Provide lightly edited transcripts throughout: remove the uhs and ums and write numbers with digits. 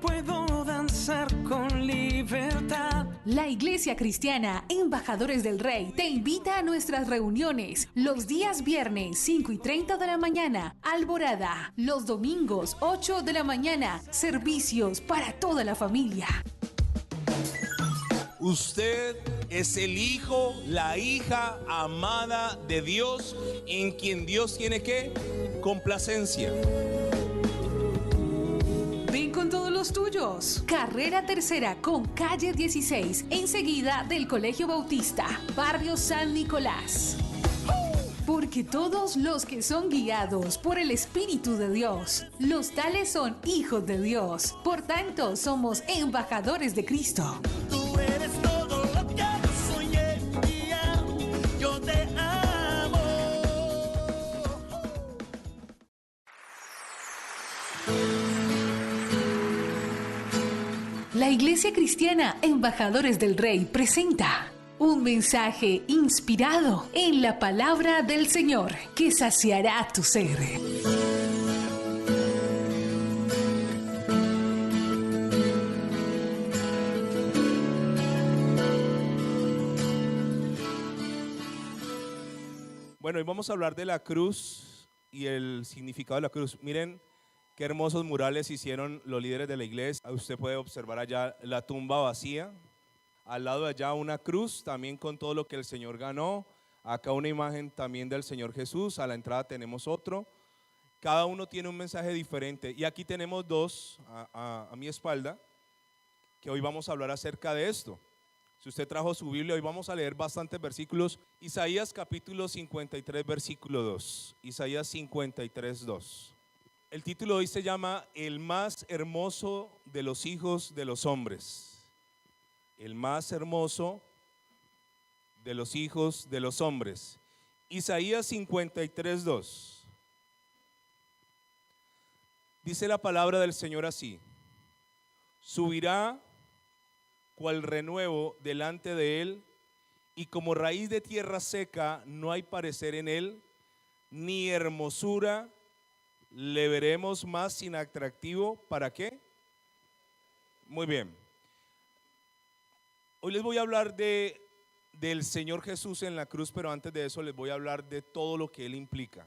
puedo danzar con libertad. La Iglesia Cristiana Embajadores del Rey te invita a nuestras reuniones los días viernes 5:30 de la mañana, Alborada, los domingos 8 de la mañana, servicios para toda la familia. Usted es el hijo, la hija amada de Dios, en quien Dios tiene ¿qué? Complacencia. Ven con todos los tuyos. Carrera Tercera con calle 16, enseguida del Colegio Bautista, barrio San Nicolás. Porque todos los que son guiados por el Espíritu de Dios, los tales son hijos de Dios. Por tanto, somos embajadores de Cristo. Tú eres todo lo que yo soñé y yo te amo. La Iglesia Cristiana Embajadores del Rey presenta un mensaje inspirado en la palabra del Señor que saciará tu ser. Bueno, hoy vamos a hablar de la cruz y el significado de la cruz. Miren qué hermosos murales hicieron los líderes de la iglesia. Usted puede observar allá la tumba vacía. Al lado de allá una cruz también con todo lo que el Señor ganó. Acá una imagen también del Señor Jesús. A la entrada tenemos otro. Cada uno tiene un mensaje diferente. Y aquí tenemos dos a mi espalda que hoy vamos a hablar acerca de esto. Si usted trajo su Biblia, hoy vamos a leer bastantes versículos. Isaías capítulo 53, versículo 2. Isaías 53, 2. El título hoy se llama El más hermoso de los hijos de los hombres. El más hermoso de los hijos de los hombres. Isaías 53, 2. Dice la palabra del Señor así: subirá cual renuevo delante de él, y como raíz de tierra seca no hay parecer en él, ni hermosura le veremos más sin atractivo. ¿Para qué? Muy bien. Hoy les voy a hablar del Señor Jesús en la cruz, pero antes de eso les voy a hablar de todo lo que él implica.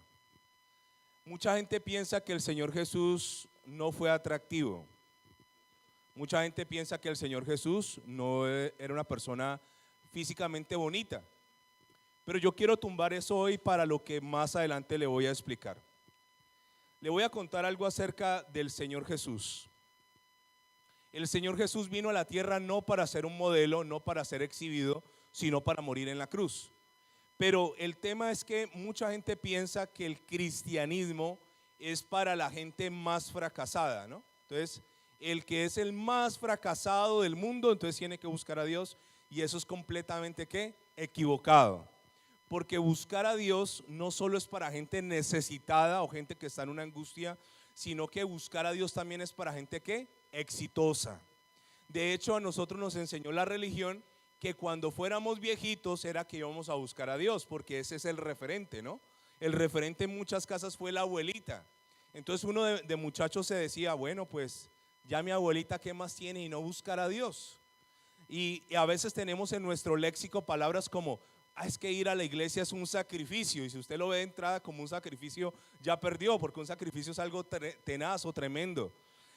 Mucha gente piensa que el Señor Jesús no fue atractivo. Mucha gente piensa que el Señor Jesús no era una persona físicamente bonita. Pero yo quiero tumbar eso hoy para lo que más adelante le voy a explicar. Le voy a contar algo acerca del Señor Jesús. El Señor Jesús vino a la tierra no para ser un modelo, no para ser exhibido, sino para morir en la cruz. Pero el tema es que mucha gente piensa que el cristianismo es para la gente más fracasada, ¿no? Entonces, el que es el más fracasado del mundo, entonces tiene que buscar a Dios, y eso es completamente ¿qué? Equivocado. Porque buscar a Dios no solo es para gente necesitada o gente que está en una angustia, sino que buscar a Dios también es para gente ¿qué? Exitosa. De hecho, a nosotros nos enseñó la religión que cuando fuéramos viejitos era que íbamos a buscar a Dios, porque ese es el referente, ¿no? El referente en muchas casas fue la abuelita. Entonces uno de muchachos se decía, bueno, pues ya mi abuelita ¿qué más tiene y no buscar a Dios? Y a veces tenemos en nuestro léxico palabras como es que ir a la iglesia es un sacrificio, y si usted lo ve de entrada como un sacrificio, ya perdió, porque un sacrificio es algo tenaz o tremendo.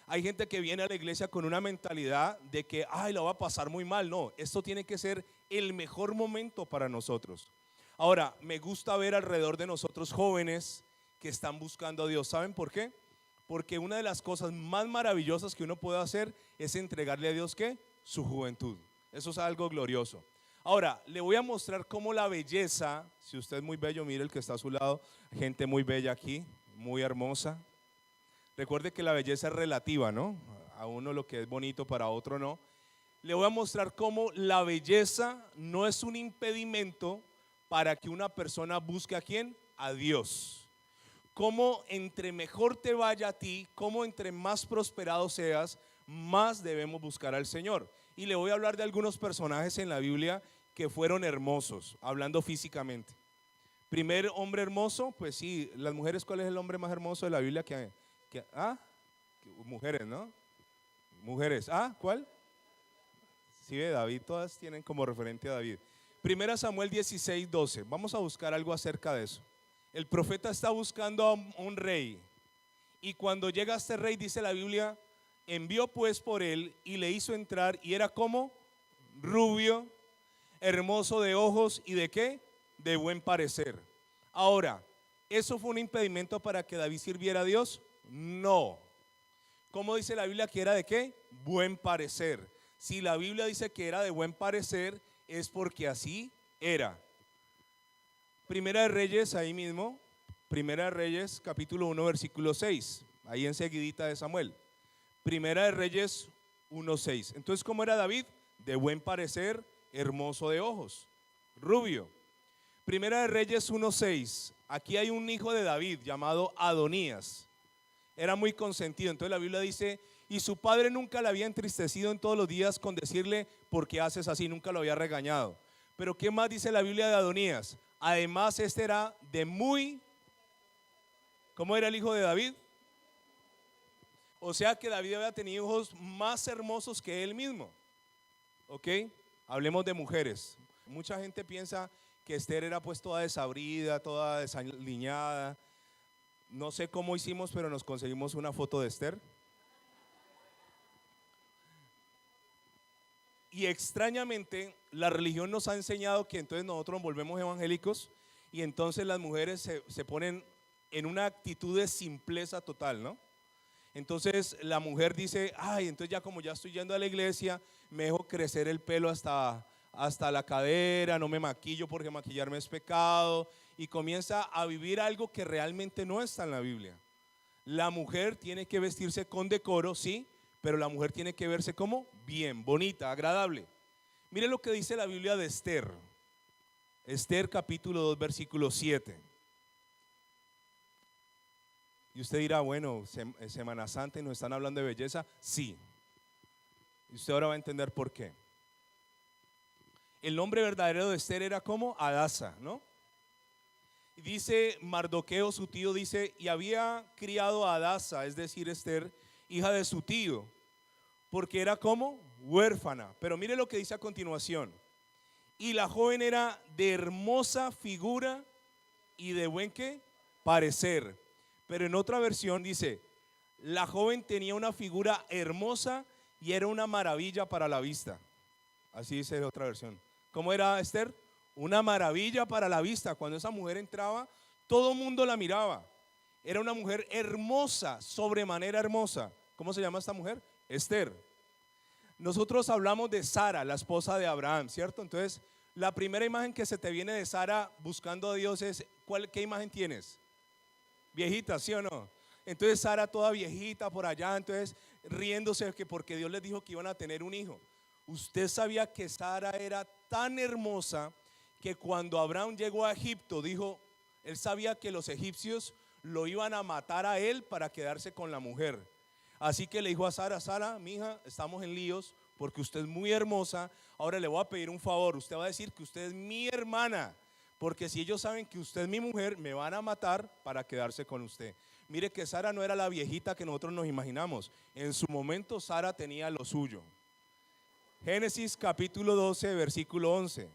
Hay gente que viene a la iglesia con una mentalidad de que la va a pasar muy mal. No, esto tiene que ser el mejor momento para nosotros. Ahora, me gusta ver alrededor de nosotros jóvenes que están buscando a Dios. ¿Saben por qué? Porque una de las cosas más maravillosas que uno puede hacer es entregarle a Dios ¿qué? Su juventud. Eso es algo glorioso. Ahora, le voy a mostrar cómo la belleza, si usted es muy bello, mire el que está a su lado, gente muy bella aquí, muy hermosa. Recuerde que la belleza es relativa, ¿no? A uno lo que es bonito, para otro no. Le voy a mostrar cómo la belleza no es un impedimento para que una persona busque ¿a quién? A Dios. Cómo entre mejor te vaya a ti, cómo entre más prosperado seas, más debemos buscar al Señor. Y le voy a hablar de algunos personajes en la Biblia que fueron hermosos, hablando físicamente. Primer hombre hermoso, pues sí, las mujeres, ¿cuál es el hombre más hermoso de la Biblia? Mujeres, ¿no? Mujeres. Ah, ¿cuál? Sí, de David, todas tienen como referente a David. Primera Samuel 16:12. Vamos a buscar algo acerca de eso. El profeta está buscando a un rey. Y cuando llega este rey, dice la Biblia, envió pues por él y le hizo entrar y era como rubio, hermoso de ojos y de qué? De buen parecer. Ahora, ¿eso fue un impedimento para que David sirviera a Dios? No. ¿Cómo dice la Biblia que era de qué? Buen parecer. Si la Biblia dice que era de buen parecer, es porque así era. Primera de Reyes, ahí mismo, Primera de Reyes, capítulo 1, versículo 6, ahí enseguidita de Samuel. Primera de Reyes 1:6. Entonces, ¿cómo era David? De buen parecer, hermoso de ojos, rubio. Primera de Reyes 1:6. Aquí hay un hijo de David llamado Adonías. Era muy consentido. Entonces la Biblia dice, y su padre nunca le había entristecido en todos los días con decirle, ¿por qué haces así? Nunca lo había regañado. Pero ¿qué más dice la Biblia de Adonías? Además, este era de muy... ¿Cómo era el hijo de David? O sea que David había tenido hijos más hermosos que él mismo. ¿Ok? Hablemos de mujeres. Mucha gente piensa que Esther era pues toda desabrida, toda desaliñada. No sé cómo hicimos, pero nos conseguimos una foto de Esther. Y extrañamente, la religión nos ha enseñado que entonces nosotros nos volvemos evangélicos y entonces las mujeres se ponen en una actitud de simpleza total, ¿no? Entonces la mujer dice, ay, entonces ya como ya estoy yendo a la iglesia, me dejo crecer el pelo hasta la cadera, no me maquillo porque maquillarme es pecado, y comienza a vivir algo que realmente no está en la Biblia. La mujer tiene que vestirse con decoro, sí, pero la mujer tiene que verse como bien, bonita, agradable. Mire lo que dice la Biblia de Esther. Esther capítulo 2, versículo 7. Y usted dirá, bueno, Semana Santa y nos están hablando de belleza. Sí. Y usted ahora va a entender por qué. El nombre verdadero de Esther era como Hadasa, ¿no? Y dice Mardoqueo, su tío, dice, y había criado a Hadasa, es decir, Esther, hija de su tío, porque era como huérfana. Pero mire lo que dice a continuación. Y la joven era de hermosa figura y de buen ¿qué? Parecer. Pero en otra versión dice, la joven tenía una figura hermosa y era una maravilla para la vista. Así dice otra versión. ¿Cómo era Esther? Una maravilla para la vista. Cuando esa mujer entraba, todo el mundo la miraba. Era una mujer hermosa, sobremanera hermosa. ¿Cómo se llama esta mujer? Esther. Nosotros hablamos de Sara, la esposa de Abraham, ¿cierto? Entonces, la primera imagen que se te viene de Sara buscando a Dios es, ¿qué imagen tienes? Viejita, ¿sí o no? Entonces Sara toda viejita por allá, entonces riéndose que porque Dios les dijo que iban a tener un hijo. Usted sabía que Sara era tan hermosa que cuando Abraham llegó a Egipto, dijo, él sabía que los egipcios lo iban a matar a él para quedarse con la mujer. Así que le dijo a Sara, Sara, mija, estamos en líos porque usted es muy hermosa. Ahora le voy a pedir un favor, usted va a decir que usted es mi hermana. Porque si ellos saben que usted es mi mujer, me van a matar para quedarse con usted. Mire que Sara no era la viejita que nosotros nos imaginamos. En su momento Sara tenía lo suyo. Génesis capítulo 12, versículo 11.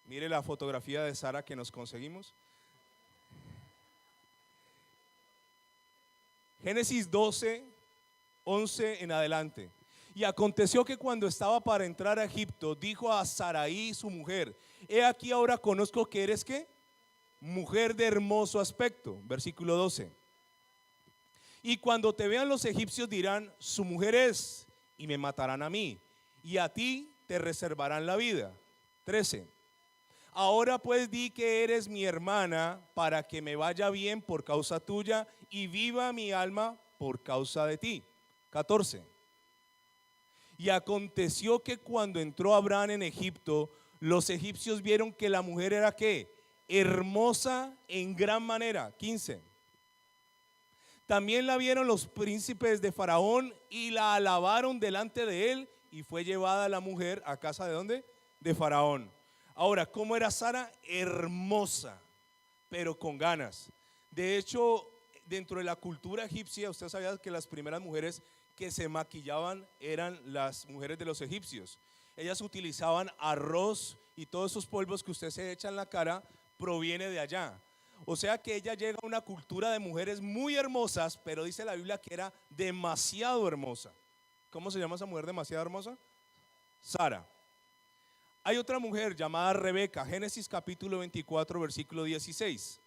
Mire la fotografía de Sara que nos conseguimos. Génesis 12, 11 en adelante. Y aconteció que cuando estaba para entrar a Egipto, dijo a Saraí su mujer, he aquí ahora conozco que eres ¿qué? Mujer de hermoso aspecto. Versículo 12. Y cuando te vean los egipcios dirán, su mujer es, y me matarán a mí, y a ti te reservarán la vida. 13. Ahora pues di que eres mi hermana para que me vaya bien por causa tuya y viva mi alma por causa de ti. 14. Y aconteció que cuando entró Abraham en Egipto, los egipcios vieron que la mujer era ¿qué? Hermosa en gran manera. 15. También la vieron los príncipes de Faraón y la alabaron delante de él y fue llevada la mujer a casa ¿de dónde? De Faraón. Ahora, ¿cómo era Sara? Hermosa, pero con ganas. De hecho, dentro de la cultura egipcia, usted sabía que las primeras mujeres que se maquillaban eran las mujeres de los egipcios. Ellas utilizaban arroz y todos esos polvos que usted se echa en la cara proviene de allá. O sea que ella llega a una cultura de mujeres muy hermosas, pero dice la Biblia que era demasiado hermosa. ¿Cómo se llama esa mujer demasiado hermosa? Sara. Hay otra mujer llamada Rebeca, Génesis capítulo 24, versículo 16.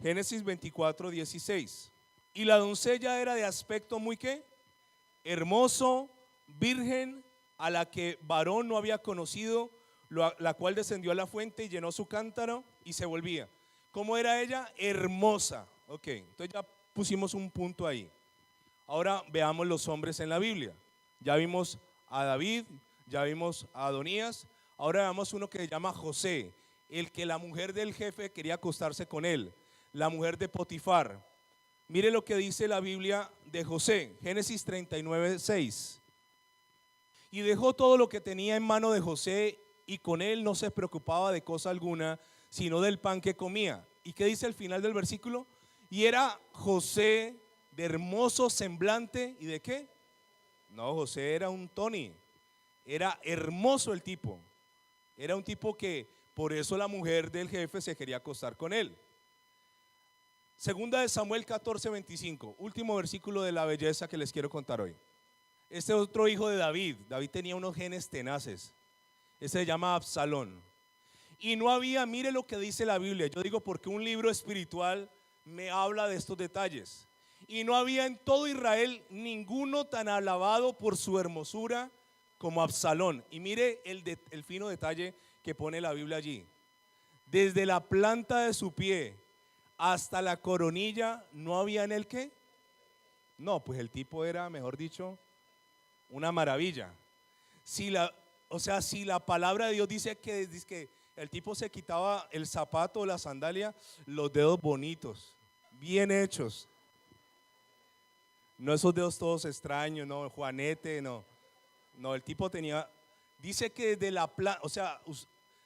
Génesis 24, 16. Y la doncella era de aspecto muy ¿qué? Hermoso, virgen, a la que varón no había conocido, la cual descendió a la fuente y llenó su cántaro y se volvía. ¿Cómo era ella? Hermosa. Ok, entonces ya pusimos un punto ahí. Ahora veamos los hombres en la Biblia. Ya vimos a David, ya vimos a Adonías. Ahora veamos uno que se llama José, el que la mujer del jefe quería acostarse con él, la mujer de Potifar. Mire lo que dice la Biblia de José, Génesis 39, 6. Y dejó todo lo que tenía en mano de José, y con él no se preocupaba de cosa alguna, sino del pan que comía. ¿Y qué dice al final del versículo? Y era José de hermoso semblante, ¿y de qué? No, José era un Tony, era hermoso el tipo. Era un tipo que por eso la mujer del jefe se quería acostar con él. Segunda de Samuel 14, 25, último versículo de la belleza que les quiero contar hoy. Este otro hijo de David, David tenía unos genes tenaces. Ese se llama Absalón. Y no había, mire lo que dice la Biblia, yo digo porque un libro espiritual me habla de estos detalles. Y no había en todo Israel ninguno tan alabado por su hermosura como Absalón. Y mire el fino detalle que pone la Biblia allí. Desde la planta de su pie hasta la coronilla, ¿no había en él qué? No, pues el tipo era, mejor dicho, una maravilla. Si la palabra de Dios dice que el tipo se quitaba el zapato o la sandalia, los dedos bonitos, bien hechos. No esos dedos todos extraños, no, Juanete, no. No, el tipo tenía, dice que desde la planta, o sea,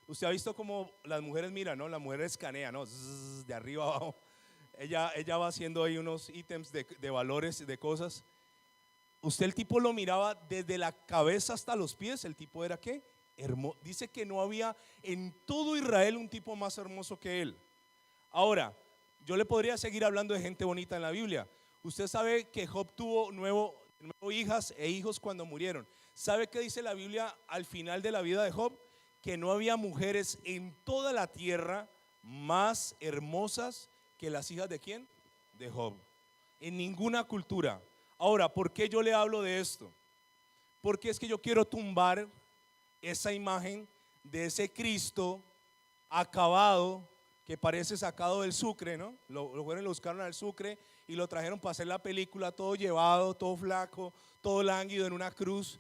usted ha visto cómo las mujeres miran, ¿no? La mujer escanea, ¿no? Zzz, de arriba abajo. Ella va haciendo ahí unos ítems de valores, de cosas. Usted el tipo lo miraba desde la cabeza hasta los pies. El tipo era ¿qué? Dice que no había en todo Israel un tipo más hermoso que él. Ahora, yo le podría seguir hablando de gente bonita en la Biblia. Usted sabe que Job tuvo nuevo hijas e hijos cuando murieron. ¿Sabe qué dice la Biblia al final de la vida de Job? Que no había mujeres en toda la tierra más hermosas que las hijas de ¿quién? De Job. En ninguna cultura. Ahora, ¿por qué yo le hablo de esto? Porque es que yo quiero tumbar esa imagen de ese Cristo acabado que parece sacado del Sucre, ¿no? Lo fueron y lo buscaron al Sucre y lo trajeron para hacer la película, todo llevado, todo flaco, todo lánguido en una cruz.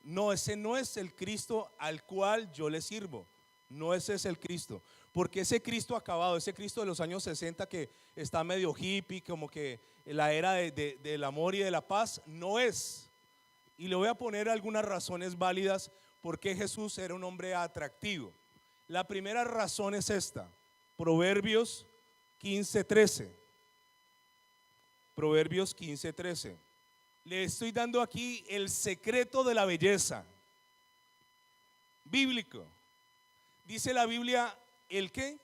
No, ese no es el Cristo al cual yo le sirvo. No, ese es el Cristo. Porque ese Cristo acabado, ese Cristo de los años 60 que está medio hippie, como que la era del amor y de la paz, no es. Y le voy a poner algunas razones válidas por qué Jesús era un hombre atractivo. La primera razón es esta, Proverbios 15:13. Proverbios 15:13. Le estoy dando aquí el secreto de la belleza bíblico. Dice la Biblia, ¿el qué?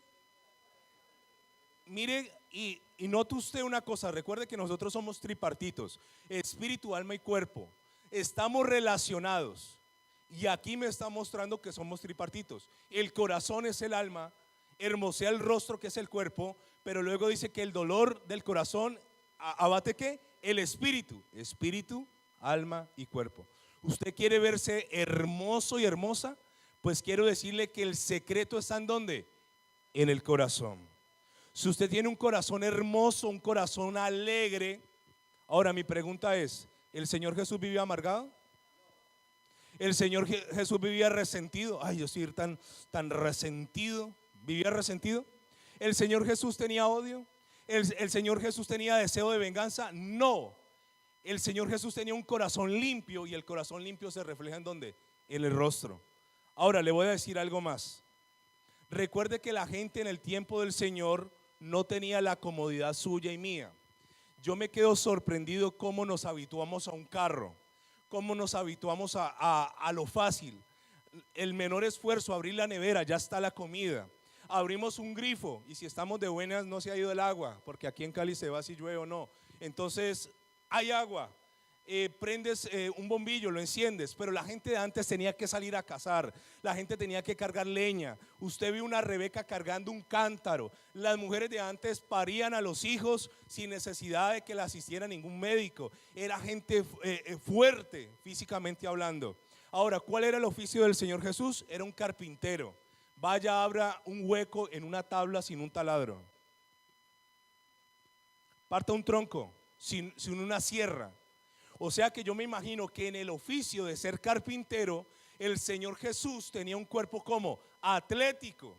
Mire y note usted una cosa, recuerde que nosotros somos tripartitos, espíritu, alma y cuerpo. Estamos relacionados y aquí me está mostrando que somos tripartitos. El corazón es el alma, hermosea el rostro que es el cuerpo, pero luego dice que el dolor del corazón abate ¿qué? El espíritu, alma y cuerpo. ¿Usted quiere verse hermoso y hermosa? Pues quiero decirle que el secreto está ¿en dónde? En el corazón. Si usted tiene un corazón hermoso, un corazón alegre. Ahora mi pregunta es, ¿el Señor Jesús vivía amargado? ¿El Señor Jesús vivía resentido? Ay, yo estoy tan resentido. ¿Vivía resentido? ¿El Señor Jesús tenía odio? ¿El Señor Jesús tenía deseo de venganza? No. El Señor Jesús tenía un corazón limpio y el corazón limpio se refleja ¿en dónde? En el rostro. Ahora le voy a decir algo más. Recuerde que la gente en el tiempo del Señor no tenía la comodidad suya y mía. yo me quedo sorprendido cómo nos habituamos a un carro, cómo nos habituamos a lo fácil. El menor esfuerzo, abrir la nevera, ya está la comida. Abrimos un grifo y si estamos de buenas no se ha ido el agua, porque aquí en Cali se va si llueve o no. Entonces hay agua. Prendes un bombillo, lo enciendes, pero la gente de antes tenía que salir a cazar, la gente tenía que cargar leña. Usted vio una Rebeca cargando un cántaro. Las mujeres de antes parían a los hijos sin necesidad de que la asistiera ningún médico. Era gente fuerte físicamente hablando. Ahora, ¿cuál era el oficio del Señor Jesús? Era un carpintero. Vaya, abra un hueco en una tabla sin un taladro. Parta un tronco sin una sierra. O sea que yo me imagino que en el oficio de ser carpintero, el Señor Jesús tenía un cuerpo como atlético.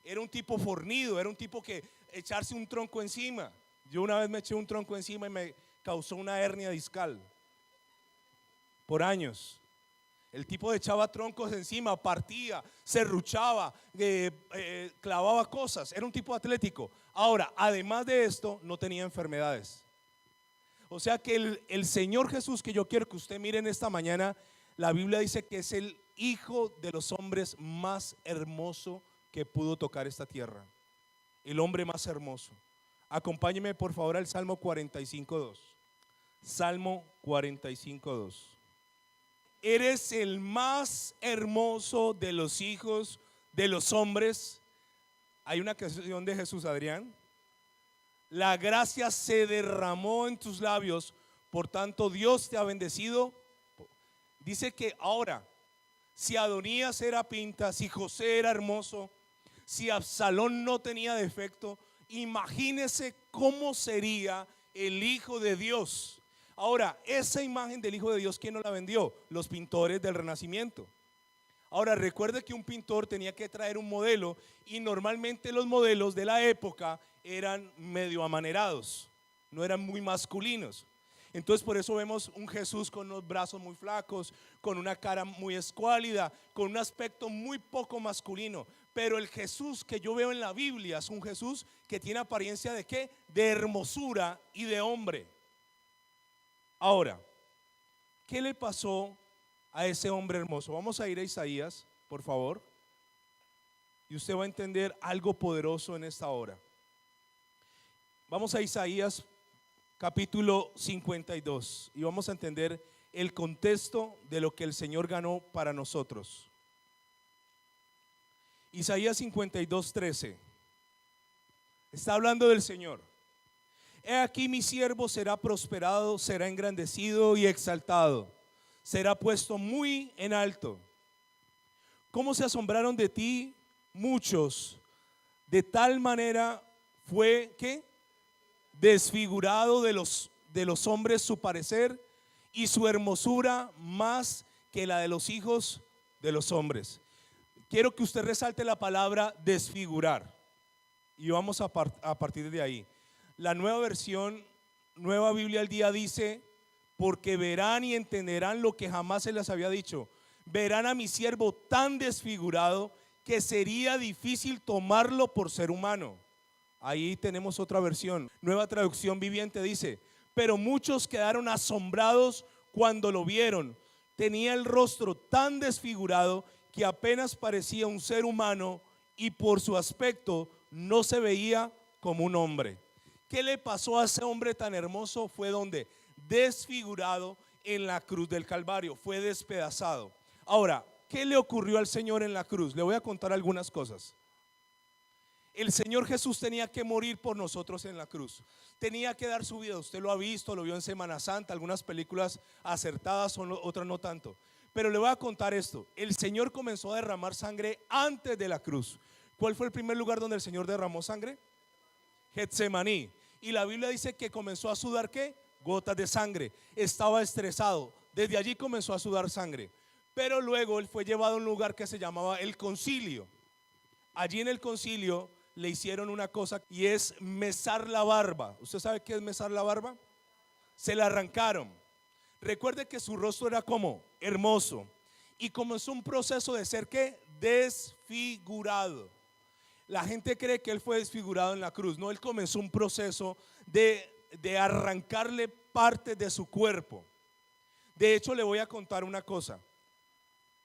Era un tipo fornido, era un tipo que echarse un tronco encima. Yo una vez me eché un tronco encima y me causó una hernia discal por años. El tipo echaba troncos encima, partía, serruchaba, clavaba cosas. Era un tipo atlético. Ahora, además de esto, no tenía enfermedades. O sea que el Señor Jesús que yo quiero que usted mire en esta mañana, la Biblia dice que es el hijo de los hombres más hermoso que pudo tocar esta tierra. El hombre más hermoso. Acompáñeme por favor al Salmo 45:2. Salmo 45:2. Eres el más hermoso de los hijos de los hombres. Hay una canción de Jesús, Adrián. La gracia se derramó en tus labios, por tanto Dios te ha bendecido. Dice que ahora, si Adonías era pinta, si José era hermoso, si Absalón no tenía defecto, imagínese cómo sería el Hijo de Dios. Ahora, esa imagen del Hijo de Dios, ¿quién nos la vendió? Los pintores del Renacimiento. Ahora, recuerde que un pintor tenía que traer un modelo y normalmente los modelos de la época eran medio amanerados, no eran muy masculinos. Entonces por eso vemos un Jesús con unos brazos muy flacos, con una cara muy escuálida, con un aspecto muy poco masculino. Pero el Jesús que yo veo en la Biblia es un Jesús que tiene apariencia de ¿qué? De hermosura y de hombre. Ahora, ¿qué le pasó a ese hombre hermoso? Vamos a ir a Isaías, por favor, y usted va a entender algo poderoso en esta hora. Vamos a Isaías capítulo 52 y vamos a entender el contexto de lo que el Señor ganó para nosotros. Isaías 52:13 está hablando del Señor. He aquí mi siervo será prosperado, será engrandecido y exaltado, será puesto muy en alto. ¿Cómo se asombraron de ti muchos? De tal manera fue que desfigurado de los hombres su parecer y su hermosura más que la de los hijos de los hombres. Quiero que usted resalte la palabra desfigurar y vamos a partir de ahí. La nueva versión, Nueva Biblia al Día dice: porque verán y entenderán lo que jamás se les había dicho. Verán a mi siervo tan desfigurado que sería difícil tomarlo por ser humano. Ahí tenemos otra versión, Nueva Traducción Viviente dice: pero muchos quedaron asombrados cuando lo vieron. Tenía el rostro tan desfigurado que apenas parecía un ser humano y por su aspecto no se veía como un hombre. ¿Qué le pasó a ese hombre tan hermoso? Fue donde desfigurado en la cruz del Calvario, fue despedazado. Ahora, ¿qué le ocurrió al Señor en la cruz? Le voy a contar algunas cosas. El Señor Jesús tenía que morir por nosotros en la cruz. Tenía que dar su vida. Usted lo ha visto, lo vio en Semana Santa, algunas películas acertadas, otras no tanto. Pero le voy a contar esto. El Señor comenzó a derramar sangre antes de la cruz. ¿Cuál fue el primer lugar donde el Señor derramó sangre? Getsemaní. Y la Biblia dice que comenzó a sudar ¿qué? Gotas de sangre. Estaba estresado. Desde allí comenzó a sudar sangre. Pero luego él fue llevado a un lugar que se llamaba el concilio. Allí en el concilio le hicieron una cosa y es mesar la barba. ¿Usted sabe qué es mesar la barba? Se la arrancaron. Recuerde que su rostro era como hermoso y comenzó un proceso de ser ¿qué? Desfigurado. La gente cree que él fue desfigurado en la cruz. No, él comenzó un proceso de de arrancarle parte de su cuerpo. De hecho, le voy a contar una cosa.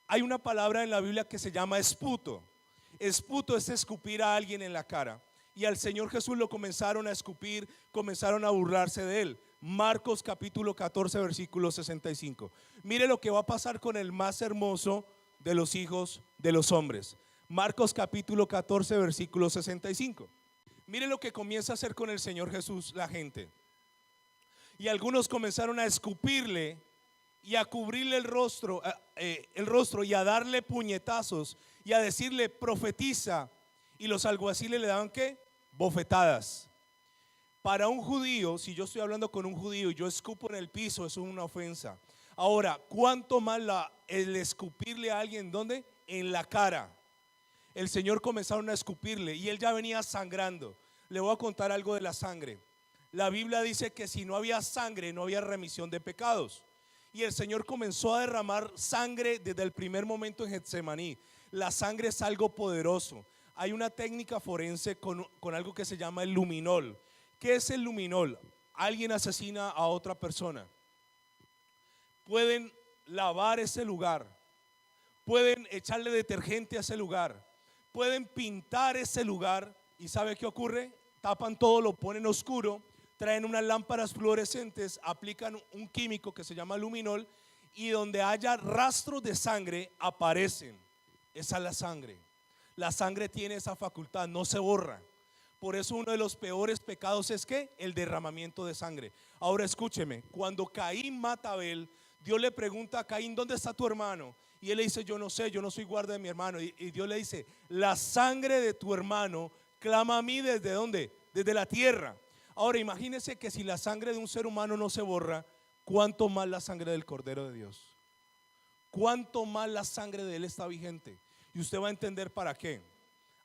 Hay una palabra en la Biblia que se llama esputo. Esputo es escupir a alguien en la cara. Y al Señor Jesús lo comenzaron a escupir, comenzaron a burlarse de él. Marcos capítulo 14, versículo 65. Mire lo que va a pasar con el más hermoso de los hijos de los hombres. Marcos capítulo 14, versículo 65. Mire lo que comienza a hacer con el Señor Jesús la gente. Y algunos comenzaron a escupirle y a cubrirle el rostro y a darle puñetazos y a decirle profetiza. Y los alguaciles le daban ¿qué? Bofetadas. Para un judío, si yo estoy hablando con un judío y yo escupo en el piso, eso es una ofensa. Ahora, ¿cuánto más el escupirle a alguien? ¿Dónde? En la cara. El Señor comenzaron a escupirle y él ya venía sangrando. Le voy a contar algo de la sangre. La Biblia dice que si no había sangre, no había remisión de pecados. Y el Señor comenzó a derramar sangre desde el primer momento en Getsemaní. La sangre es algo poderoso. Hay una técnica forense con algo que se llama el luminol. ¿Qué es el luminol? Alguien asesina a otra persona. Pueden lavar ese lugar. Pueden echarle detergente a ese lugar. Pueden pintar ese lugar. ¿Y sabe qué ocurre? Tapan todo, lo ponen oscuro. Traen unas lámparas fluorescentes, aplican un químico que se llama luminol y donde haya rastros de sangre aparecen. Esa es la sangre. La sangre tiene esa facultad, no se borra. Por eso uno de los peores pecados es ¿qué? El derramamiento de sangre. Ahora escúcheme, cuando Caín mata a Abel, Dios le pregunta a Caín, ¿dónde está tu hermano? Y él le dice, yo no sé, yo no soy guarda de mi hermano. Y Dios le dice, la sangre de tu hermano clama a mí ¿desde dónde? Desde la tierra. Ahora imagínense que si la sangre de un ser humano no se borra, ¿cuánto más la sangre del Cordero de Dios? ¿Cuánto más la sangre de Él está vigente? Y usted va a entender para qué.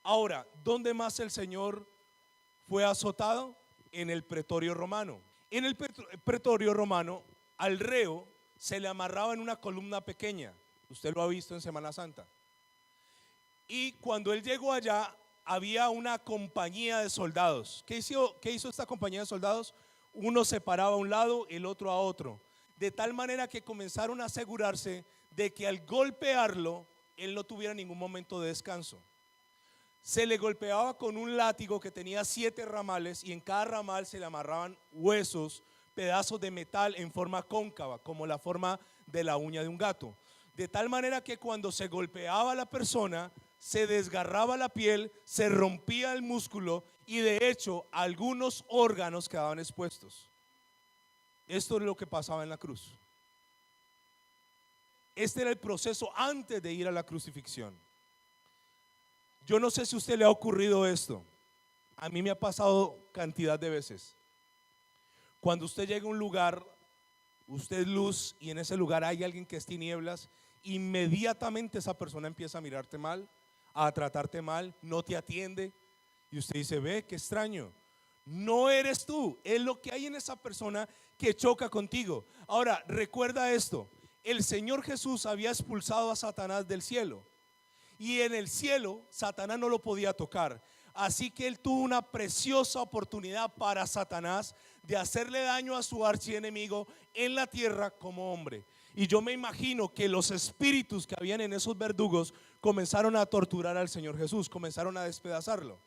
Ahora, ¿dónde más el Señor fue azotado? En el pretorio romano. En el pretorio romano, al reo se le amarraba en una columna pequeña. Usted lo ha visto en Semana Santa. Y cuando él llegó allá, había una compañía de soldados. ¿Qué hizo esta compañía de soldados? Uno se paraba a un lado, el otro a otro. De tal manera que comenzaron a asegurarse de que al golpearlo, él no tuviera ningún momento de descanso. Se le golpeaba con un látigo que tenía 7 ramales y en cada ramal se le amarraban huesos, pedazos de metal en forma cóncava, como la forma de la uña de un gato. De tal manera que cuando se golpeaba a la persona, se desgarraba la piel, se rompía el músculo y de hecho algunos órganos quedaban expuestos. Esto es lo que pasaba en la cruz. Este era el proceso antes de ir a la crucifixión. Yo no sé si a usted le ha ocurrido esto. A mí me ha pasado cantidad de veces. Cuando usted llega a un lugar, usted es luz y en ese lugar hay alguien que es tinieblas, inmediatamente esa persona empieza a mirarte mal, a tratarte mal, no te atiende y usted dice, ve, qué extraño, no eres tú, es lo que hay en esa persona que choca contigo. Ahora, recuerda esto, el Señor Jesús había expulsado a Satanás del cielo y en el cielo Satanás no lo podía tocar, así que él tuvo una preciosa oportunidad para Satanás de hacerle daño a su archienemigo en la tierra como hombre. Y yo me imagino que los espíritus que habían en esos verdugos comenzaron a torturar al Señor Jesús, comenzaron a despedazarlo.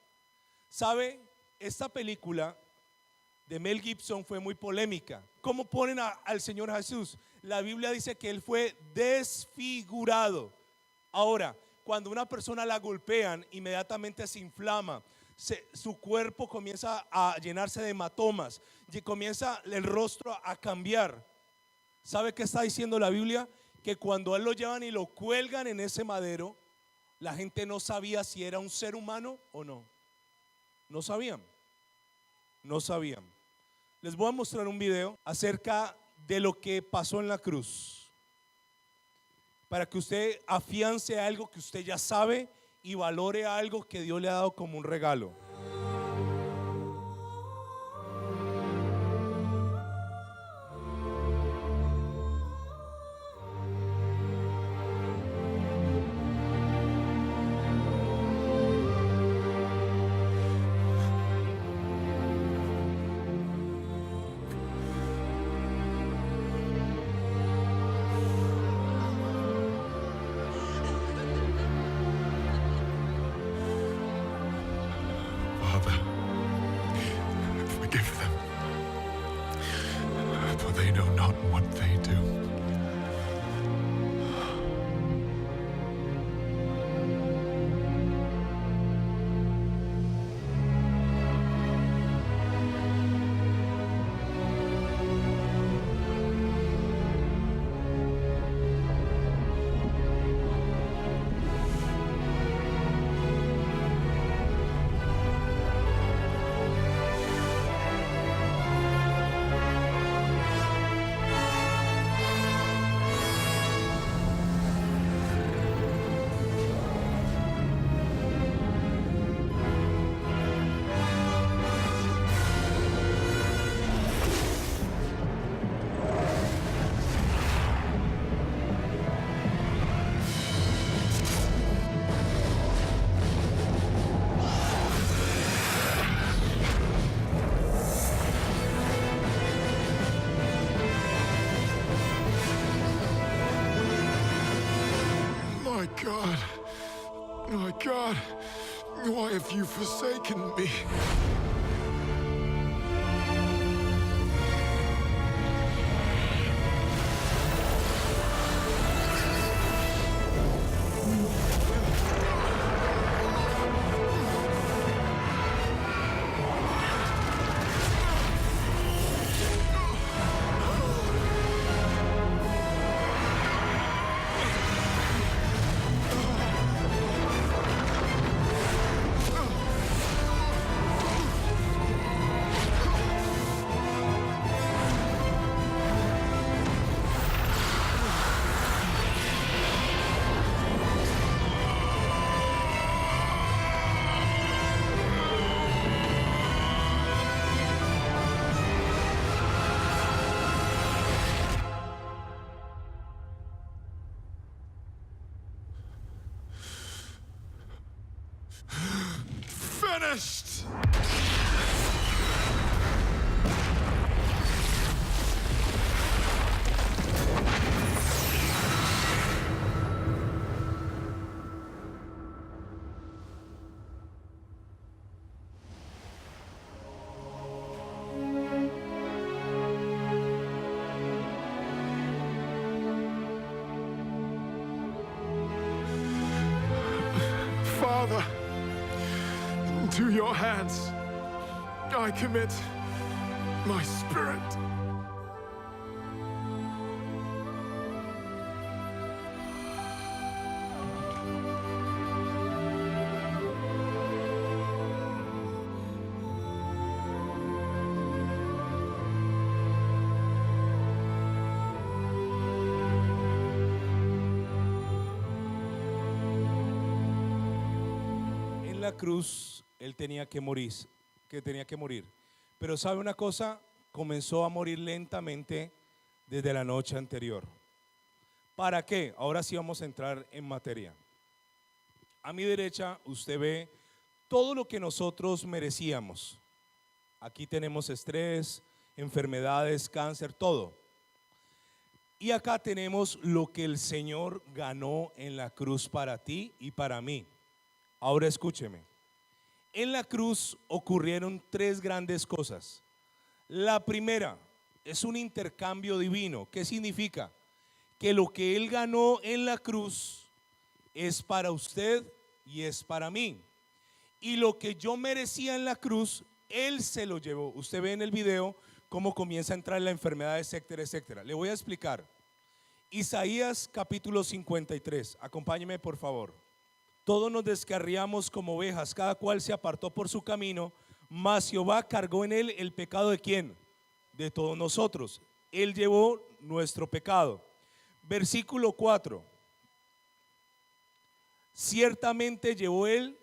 ¿Sabe? Esta película de Mel Gibson fue muy polémica. ¿Cómo ponen al Señor Jesús? La Biblia dice que él fue desfigurado. Ahora, cuando una persona la golpean, inmediatamente se inflama, su cuerpo comienza a llenarse de hematomas y comienza el rostro a cambiar. ¿Sabe qué está diciendo la Biblia? Que cuando a él lo llevan y lo cuelgan en ese madero, la gente no sabía si era un ser humano o no. No sabían. No sabían. Les voy a mostrar un video acerca de lo que pasó en la cruz, para que usted afiance algo que usted ya sabe y valore algo que Dios le ha dado como un regalo. what they do. My God, my God, why have you forsaken me? Finished! Father, to your hands I commit my spirit. En la cruz él tenía que morir. Pero ¿sabe una cosa? Comenzó a morir lentamente desde la noche anterior. ¿Para qué? Ahora sí vamos a entrar en materia. A mi derecha usted ve todo lo que nosotros merecíamos. Aquí tenemos estrés, enfermedades, cáncer, todo. Y acá tenemos lo que el Señor ganó en la cruz para ti y para mí. Ahora escúcheme. En la cruz ocurrieron tres grandes cosas. La primera es un intercambio divino. ¿Qué significa? Que lo que Él ganó en la cruz es para usted y es para mí. Y lo que yo merecía en la cruz, Él se lo llevó. Usted ve en el video cómo comienza a entrar la enfermedad, etcétera, etcétera. Le voy a explicar. Isaías capítulo 53. Acompáñeme por favor. Todos nos descarriamos como ovejas, cada cual se apartó por su camino, mas Jehová cargó en él el pecado ¿de quién? De todos nosotros. Él llevó nuestro pecado. Versículo 4. Ciertamente llevó él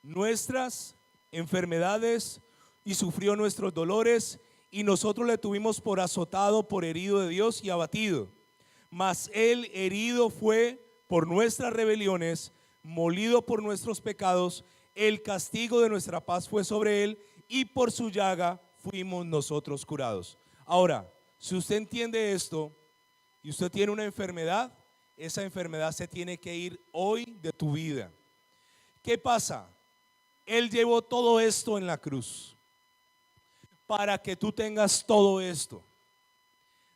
nuestras enfermedades y sufrió nuestros dolores, y nosotros le tuvimos por azotado, por herido de Dios y abatido. Mas él herido fue por nuestras rebeliones, molido por nuestros pecados, el castigo de nuestra paz fue sobre él, y por su llaga fuimos nosotros curados. Ahora, si usted entiende esto y usted tiene una enfermedad, esa enfermedad se tiene que ir hoy de tu vida. ¿Qué pasa? Él llevó todo esto en la cruz para que tú tengas todo esto.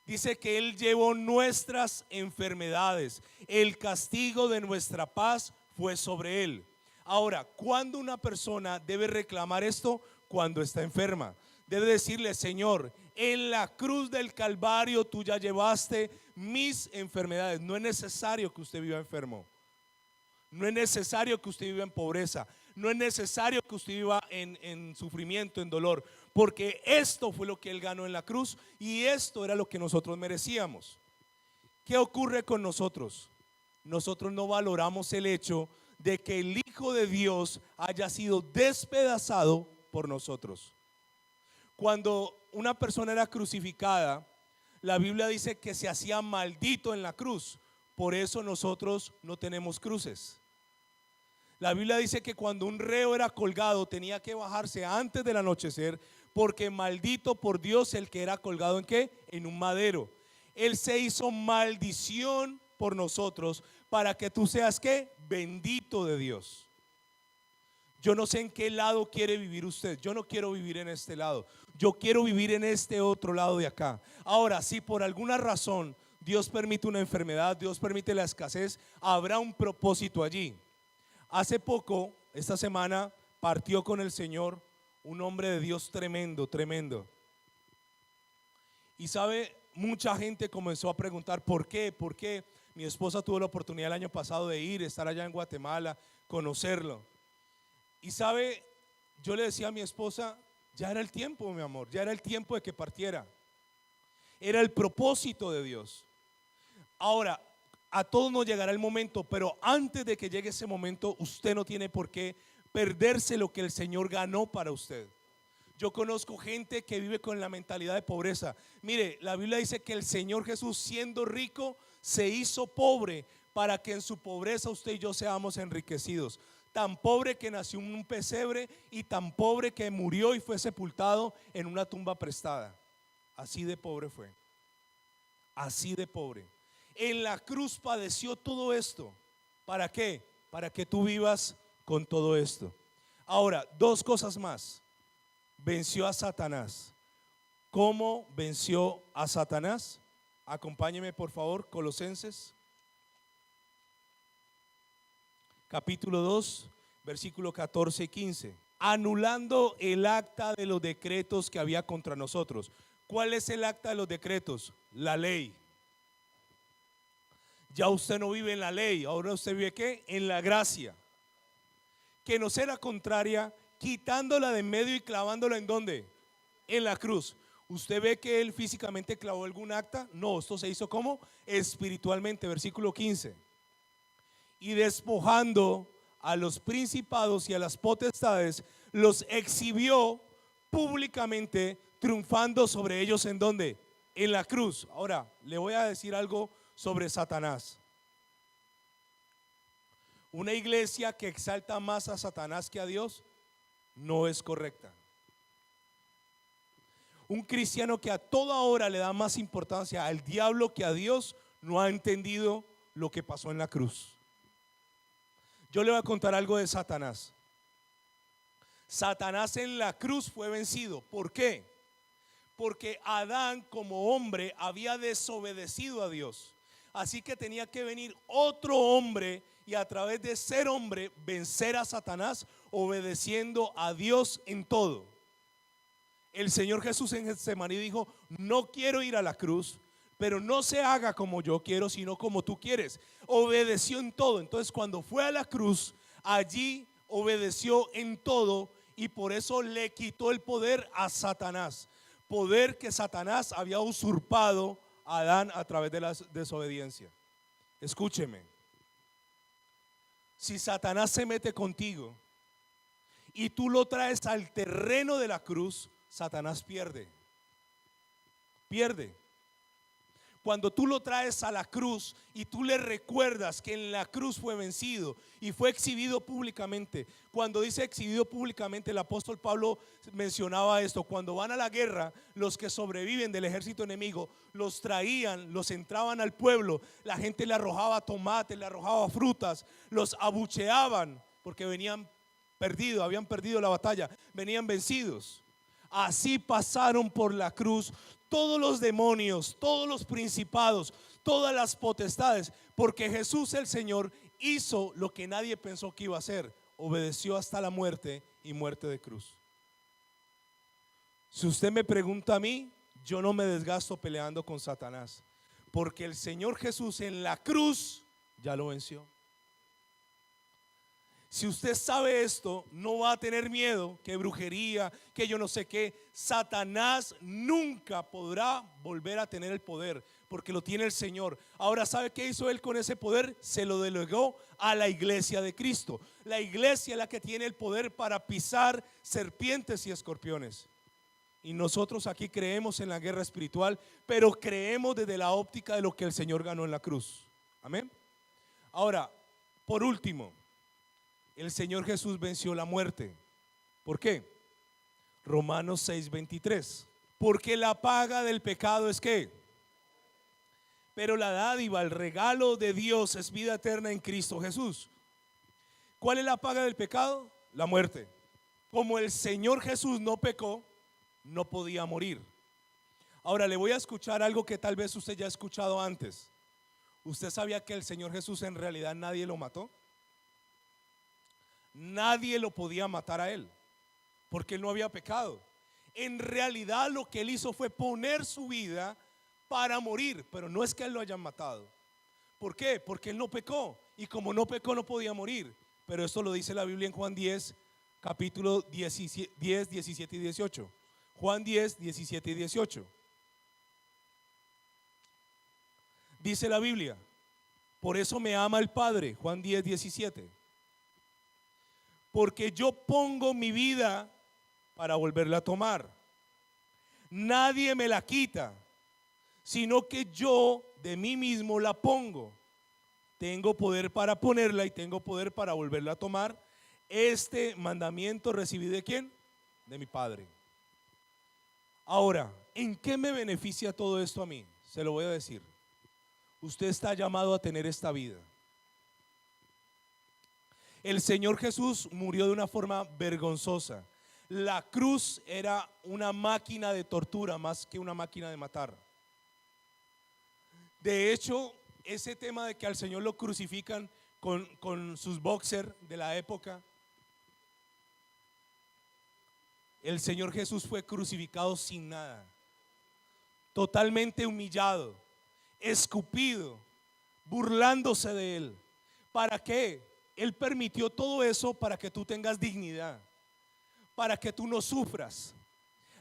Dice que Él llevó nuestras enfermedades. El castigo de nuestra paz fue sobre Él. Ahora, ¿cuándo una persona debe reclamar esto? Cuando está enferma. Debe decirle: Señor, en la cruz del Calvario tú ya llevaste mis enfermedades. No es necesario que usted viva enfermo. No es necesario que usted viva en pobreza. No es necesario que usted viva en sufrimiento, en dolor. Porque esto fue lo que Él ganó en la cruz y esto era lo que nosotros merecíamos. ¿Qué ocurre con nosotros? Nosotros no valoramos el hecho de que el Hijo de Dios haya sido despedazado por nosotros. Cuando una persona era crucificada, la Biblia dice que se hacía maldito en la cruz. Por eso nosotros no tenemos cruces. La Biblia dice que cuando un reo era colgado tenía que bajarse antes del anochecer, porque maldito por Dios el que era colgado ¿en qué? En un madero. Él se hizo maldición por nosotros para que tú seas ¿qué? Bendito de Dios. Yo no sé en qué lado quiere vivir usted. Yo no quiero vivir en este lado. Yo quiero vivir en este otro lado de acá. Ahora, si por alguna razón Dios permite una enfermedad, Dios permite la escasez, habrá un propósito allí. Hace poco, esta semana, partió con el Señor un hombre de Dios tremendo, tremendo. Y sabe, mucha gente comenzó a preguntar ¿por qué? ¿Por qué? Mi esposa tuvo la oportunidad el año pasado de ir, estar allá en Guatemala, conocerlo. Y sabe, yo le decía a mi esposa, ya era el tiempo, mi amor, ya era el tiempo de que partiera. Era el propósito de Dios. Ahora, a todos nos llegará el momento, pero antes de que llegue ese momento, usted no tiene por qué perderse lo que el Señor ganó para usted. Yo conozco gente que vive con la mentalidad de pobreza. Mire, la Biblia dice que el Señor Jesús, siendo rico, se hizo pobre para que en su pobreza usted y yo seamos enriquecidos. Tan pobre que nació en un pesebre y tan pobre que murió y fue sepultado en una tumba prestada. Así de pobre fue. Así de pobre. En la cruz padeció todo esto. ¿Para qué? Para que tú vivas con todo esto. Ahora, dos cosas más. Venció a Satanás. ¿Cómo venció a Satanás? Acompáñeme por favor, Colosenses capítulo 2, versículo 14 y 15. Anulando el acta de los decretos que había contra nosotros. ¿Cuál es el acta de los decretos? La ley. Ya usted no vive en la ley, ahora usted vive ¿qué? En la gracia, que nos era contraria, quitándola de en medio y clavándola ¿en dónde? En la cruz. ¿Usted ve que él físicamente clavó algún acta? No, esto se hizo ¿cómo? Espiritualmente, versículo 15. Y despojando a los principados y a las potestades, los exhibió públicamente, triunfando sobre ellos ¿en dónde? En la cruz. Ahora, le voy a decir algo sobre Satanás. Una iglesia que exalta más a Satanás que a Dios no es correcta. Un cristiano que a toda hora le da más importancia al diablo que a Dios no ha entendido lo que pasó en la cruz. Yo le voy a contar algo de Satanás. Satanás en la cruz fue vencido. ¿Por qué? Porque Adán como hombre había desobedecido a Dios. Así que tenía que venir otro hombre y a través de ser hombre vencer a Satanás obedeciendo a Dios en todo. El Señor Jesús en Getsemaní dijo: no quiero ir a la cruz, pero no se haga como yo quiero, sino como tú quieres. Obedeció en todo. Entonces cuando fue a la cruz, allí obedeció en todo y por eso le quitó el poder a Satanás. Poder que Satanás había usurpado a Adán a través de la desobediencia. Escúcheme. Si Satanás se mete contigo y tú lo traes al terreno de la cruz, Satanás pierde. Pierde. Cuando tú lo traes a la cruz y tú le recuerdas que en la cruz fue vencido y fue exhibido públicamente. Cuando dice exhibido públicamente, el apóstol Pablo mencionaba esto: cuando van a la guerra, los que sobreviven del ejército enemigo los traían, los entraban al pueblo, la gente le arrojaba tomates, le arrojaba frutas, los abucheaban porque venían perdidos, habían perdido la batalla, venían vencidos. Así pasaron por la cruz todos los demonios, todos los principados, todas las potestades, porque Jesús el Señor hizo lo que nadie pensó que iba a hacer, obedeció hasta la muerte y muerte de cruz. Si usted me pregunta a mí, yo no me desgasto peleando con Satanás, porque el Señor Jesús en la cruz ya lo venció. Si usted sabe esto, no va a tener miedo que brujería, que yo no sé qué. Satanás nunca podrá volver a tener el poder, porque lo tiene el Señor. Ahora, ¿sabe qué hizo él con ese poder? Se lo delegó a la iglesia de Cristo. La iglesia es la que tiene el poder para pisar serpientes y escorpiones. Y nosotros aquí creemos en la guerra espiritual, pero creemos desde la óptica de lo que el Señor ganó en la cruz. Amén. Ahora, por último, el Señor Jesús venció la muerte. ¿Por qué? Romanos 6:23. Porque la paga del pecado es ¿qué? Pero la dádiva, el regalo de Dios es vida eterna en Cristo Jesús. ¿Cuál es la paga del pecado? La muerte. Como el Señor Jesús no pecó, no podía morir. Ahora le voy a escuchar algo que tal vez usted ya ha escuchado antes. ¿Usted sabía que el Señor Jesús en realidad nadie lo mató? Nadie lo podía matar a él, porque él no había pecado. En realidad lo que él hizo fue poner su vida para morir, pero no es que él lo hayan matado. ¿Por qué? Porque él no pecó, y como no pecó no podía morir. Pero esto lo dice la Biblia en Juan 10, capítulo 10, 17 y 18. Juan 10, 17 y 18. Dice la Biblia: por eso me ama el Padre, Juan 10, 17. Porque yo pongo mi vida para volverla a tomar. Nadie me la quita, sino que yo de mí mismo la pongo. Tengo poder para ponerla y tengo poder para volverla a tomar. Este mandamiento recibí ¿de quién? De mi Padre. Ahora, ¿en qué me beneficia todo esto a mí? Se lo voy a decir. Usted está llamado a tener esta vida. El Señor Jesús murió de una forma vergonzosa. La cruz era una máquina de tortura más que una máquina de matar. De hecho, ese tema de que al Señor lo crucifican con sus boxers de la época, el Señor Jesús fue crucificado sin nada, totalmente humillado, escupido, burlándose de él. ¿Para qué? Él permitió todo eso para que tú tengas dignidad, para que tú no sufras.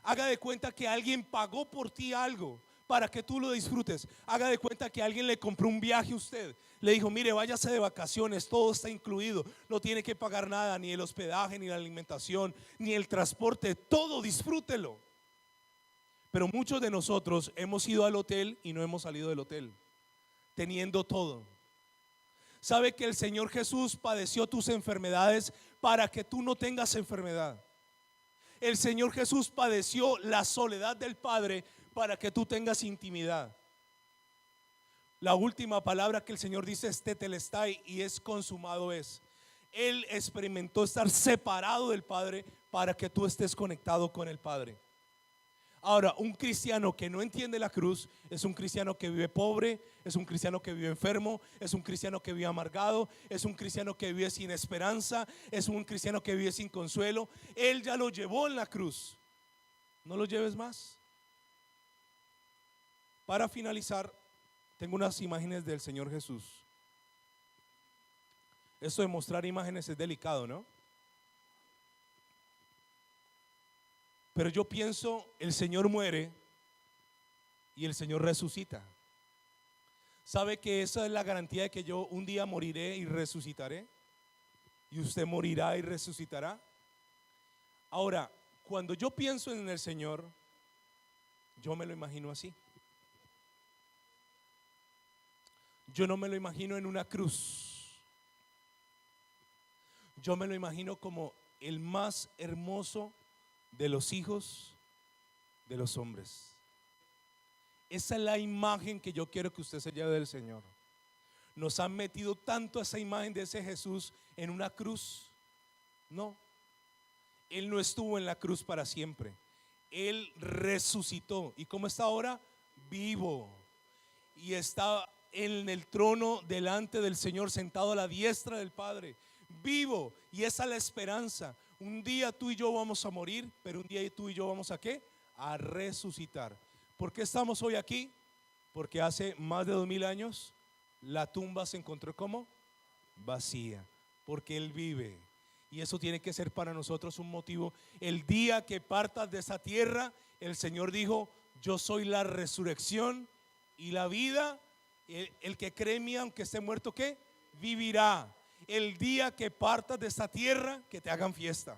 Haga de cuenta que alguien pagó por ti algo para que tú lo disfrutes. Haga de cuenta que alguien le compró un viaje a usted. Le dijo: mire, váyase de vacaciones, todo está incluido, no tiene que pagar nada, ni el hospedaje, ni la alimentación, ni el transporte, todo disfrútelo. Pero muchos de nosotros hemos ido al hotel y no hemos salido del hotel, teniendo todo. ¿Sabe que el Señor Jesús padeció tus enfermedades para que tú no tengas enfermedad? El Señor Jesús padeció la soledad del Padre para que tú tengas intimidad. La última palabra que el Señor dice es tetelestai, y es consumado es. Él experimentó estar separado del Padre para que tú estés conectado con el Padre. Ahora, un cristiano que no entiende la cruz es un cristiano que vive pobre, es un cristiano que vive enfermo, es un cristiano que vive amargado, es un cristiano que vive sin esperanza, es un cristiano que vive sin consuelo. Él ya lo llevó en la cruz, no lo lleves más. Para finalizar, tengo unas imágenes del Señor Jesús. Esto de mostrar imágenes es delicado, ¿no? Pero yo pienso, el Señor muere y el Señor resucita. ¿Sabe que esa es la garantía de que yo un día moriré y resucitaré? Y usted morirá y resucitará. Ahora, cuando yo pienso en el Señor, yo me lo imagino así. Yo no me lo imagino en una cruz. Yo me lo imagino como el más hermoso de los hijos de los hombres. Esa es la imagen que yo quiero que usted se lleve del Señor. Nos han metido tanto esa imagen de ese Jesús en una cruz. No, Él no estuvo en la cruz para siempre. Él resucitó. ¿Y cómo está ahora? Vivo. Y está en el trono delante del Señor, sentado a la diestra del Padre. Vivo. Y esa es la esperanza. Un día tú y yo vamos a morir, pero un día tú y yo vamos a ¿qué? A resucitar. ¿Por qué estamos hoy aquí? Porque hace más de 2000 años la tumba se encontró como vacía, porque Él vive. Y eso tiene que ser para nosotros un motivo. El día que partas de esa tierra, el Señor dijo: yo soy la resurrección y la vida. El que cree en mí, aunque esté muerto, ¿qué? Vivirá. El día que partas de esta tierra, que te hagan fiesta.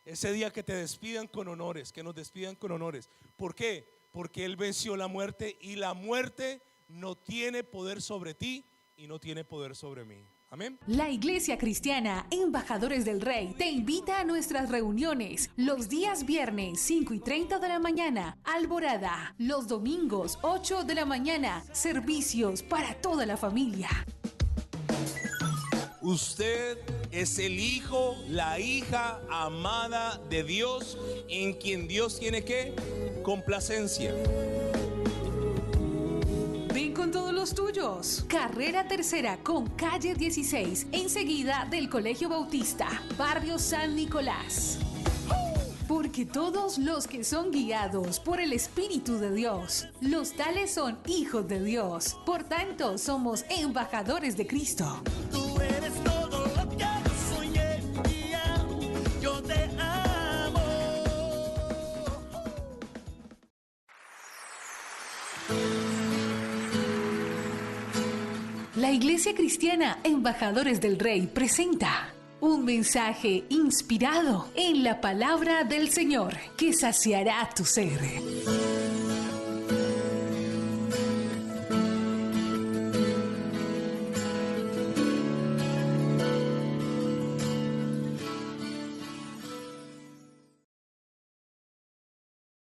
Ese día que te despidan con honores, que nos despidan con honores. ¿Por qué? Porque Él venció la muerte, y la muerte no tiene poder sobre ti y no tiene poder sobre mí. Amén. La Iglesia Cristiana Embajadores del Rey te invita a nuestras reuniones los días viernes 5:30 de la mañana, Alborada, los domingos 8 de la mañana, servicios para toda la familia. Usted es el hijo, la hija amada de Dios, en quien Dios tiene ¿qué? Complacencia. Ven con todos los tuyos. Carrera Tercera con calle 16, enseguida del Colegio Bautista, barrio San Nicolás. Porque todos los que son guiados por el Espíritu de Dios, los tales son hijos de Dios. Por tanto, somos embajadores de Cristo. Tú eres todo lo que yo soñé, mía, yo te amo. La Iglesia Cristiana Embajadores del Rey presenta un mensaje inspirado en la palabra del Señor que saciará tu ser.